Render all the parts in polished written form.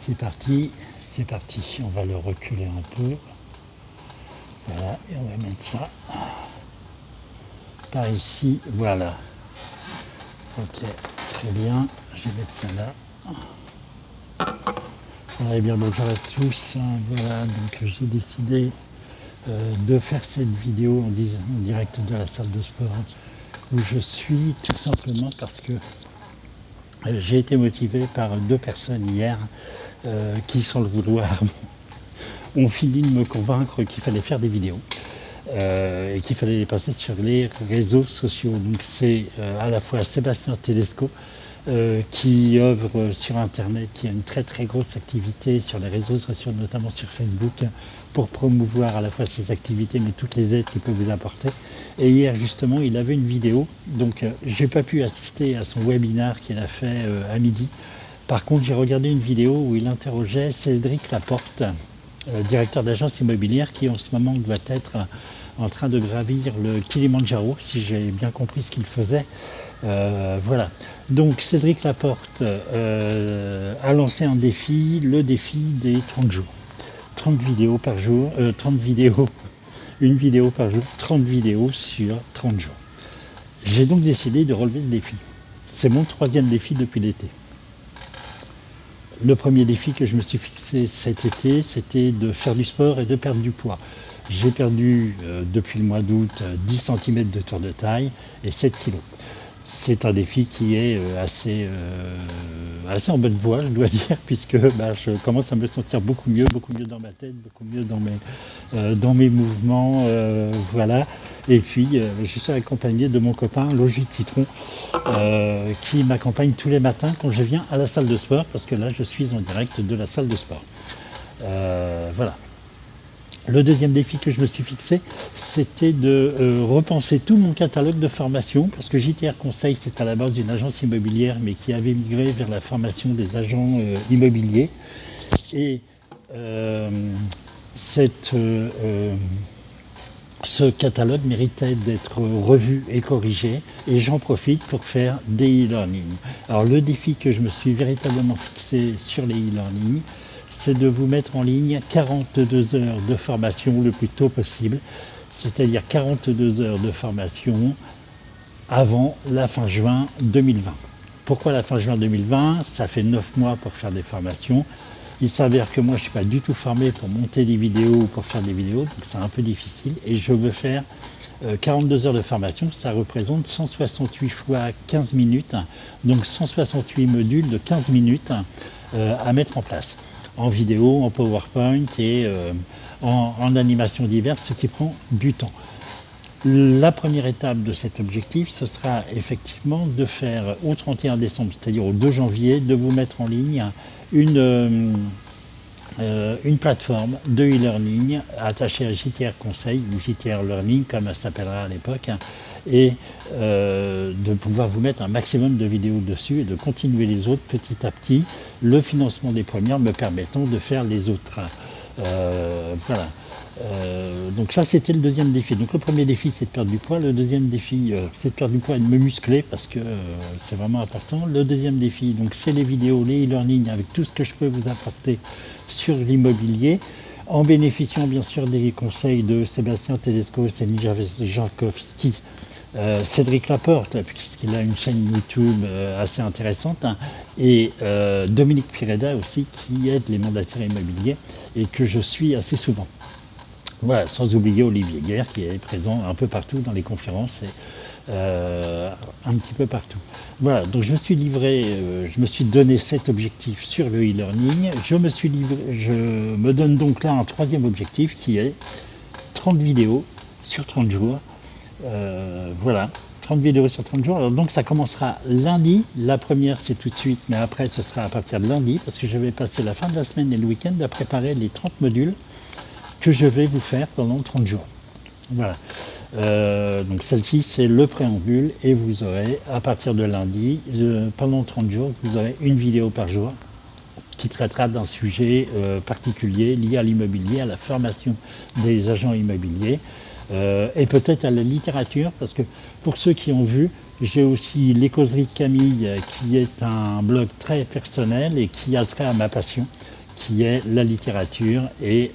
c'est parti. On va le reculer un peu. Voilà, et on va mettre ça par ici, voilà. Ok, très bien, je vais mettre ça là. Voilà, et bien bonjour à tous, voilà, donc j'ai décidé de faire cette vidéo en direct de la salle de sport où je suis, tout simplement parce que j'ai été motivé par deux personnes hier qui, sans le vouloir, ont fini de me convaincre qu'il fallait faire des vidéos. Et qu'il fallait les passer sur les réseaux sociaux. Donc c'est à la fois Sébastien Tedesco qui œuvre sur Internet, qui a une très très grosse activité sur les réseaux sociaux, notamment sur Facebook, pour promouvoir à la fois ses activités, mais toutes les aides qu'il peut vous apporter. Et hier justement, il avait une vidéo, donc j'ai pas pu assister à son webinaire qu'il a fait à midi. Par contre, j'ai regardé une vidéo où il interrogeait Cédric Laporte, directeur d'agence immobilière, qui en ce moment doit être en train de gravir le Kilimandjaro, si j'ai bien compris ce qu'il faisait. Voilà. Donc Cédric Laporte a lancé un défi, le défi des 30 jours. 30 vidéos par jour, 30 vidéos, une vidéo par jour, 30 vidéos sur 30 jours. J'ai donc décidé de relever ce défi. C'est mon troisième défi depuis l'été. Le premier défi que je me suis fixé cet été, c'était de faire du sport et de perdre du poids. J'ai perdu depuis le mois d'août 10 cm de tour de taille et 7 kg. C'est un défi qui est assez en bonne voie, je dois dire, puisque je commence à me sentir beaucoup mieux dans ma tête, beaucoup mieux dans mes mouvements, voilà. Et puis, je suis accompagné de mon copain, Logis de Citron, qui m'accompagne tous les matins quand je viens à la salle de sport, parce que là, je suis en direct de la salle de sport. Voilà. Le deuxième défi que je me suis fixé, c'était de repenser tout mon catalogue de formation, parce que JTR Conseil, c'est à la base une agence immobilière, mais qui avait migré vers la formation des agents immobiliers. Et ce catalogue méritait d'être revu et corrigé, et j'en profite pour faire des e-learning. Alors le défi que je me suis véritablement fixé sur les e-learning, c'est de vous mettre en ligne 42 heures de formation le plus tôt possible, c'est-à-dire 42 heures de formation avant la fin juin 2020. Pourquoi la fin juin 2020? Ça fait 9 mois pour faire des formations. Il s'avère que moi, je ne suis pas du tout formé pour monter des vidéos ou pour faire des vidéos, donc c'est un peu difficile. Et je veux faire 42 heures de formation, ça représente 168 fois 15 minutes, donc 168 modules de 15 minutes à mettre en place, en vidéo, en PowerPoint et en animation diverses, ce qui prend du temps. La première étape de cet objectif, ce sera effectivement de faire au 31 décembre, c'est-à-dire au 2 janvier, de vous mettre en ligne une plateforme de e-learning attachée à JTR Conseil, ou JTR Learning comme elle s'appellera à l'époque, et de pouvoir vous mettre un maximum de vidéos dessus et de continuer les autres petit à petit, le financement des premières me permettant de faire les autres. Voilà. Donc ça, c'était le deuxième défi. Donc le premier défi, c'est de perdre du poids. Le deuxième défi, c'est de perdre du poids et de me muscler, parce que c'est vraiment important. Le deuxième défi, donc, c'est les vidéos, les e-learning, avec tout ce que je peux vous apporter sur l'immobilier, en bénéficiant bien sûr des conseils de Sébastien Tedesco, Céline Jankowski, Cédric Laporte, puisqu'il a une chaîne YouTube assez intéressante, et Dominique Pireda aussi, qui aide les mandataires immobiliers et que je suis assez souvent. Voilà, sans oublier Olivier Guerre, qui est présent un peu partout dans les conférences et un petit peu partout. Voilà, donc je me suis livré, je me suis donné cet objectif sur le e-learning. Je me donne donc là un troisième objectif qui est 30 vidéos sur 30 jours. Voilà, 30 vidéos sur 30 jours. Alors donc ça commencera lundi. La première, c'est tout de suite, mais après ce sera à partir de lundi, parce que je vais passer la fin de la semaine et le week-end à préparer les 30 modules que je vais vous faire pendant 30 jours. Voilà. Donc celle-ci, c'est le préambule, et vous aurez, à partir de lundi, pendant 30 jours, vous aurez une vidéo par jour qui traitera d'un sujet particulier lié à l'immobilier, à la formation des agents immobiliers, et peut-être à la littérature, parce que pour ceux qui ont vu, j'ai aussi Les Causeries de Camille, qui est un blog très personnel et qui a trait à ma passion, qui est la littérature et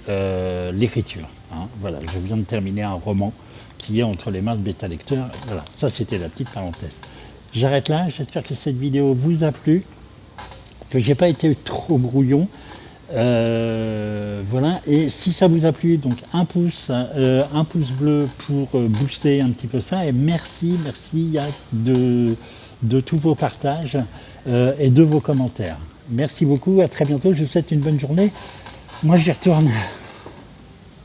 l'écriture. Hein. Voilà, je viens de terminer un roman qui est entre les mains de bêta lecteurs. Voilà, ça c'était la petite parenthèse. J'arrête là, j'espère que cette vidéo vous a plu, que j'ai pas été trop brouillon. Voilà, et si ça vous a plu, donc un pouce bleu pour booster un petit peu ça, et merci de tous vos partages et de vos commentaires. Merci beaucoup, à très bientôt, je vous souhaite une bonne journée. Moi j'y retourne.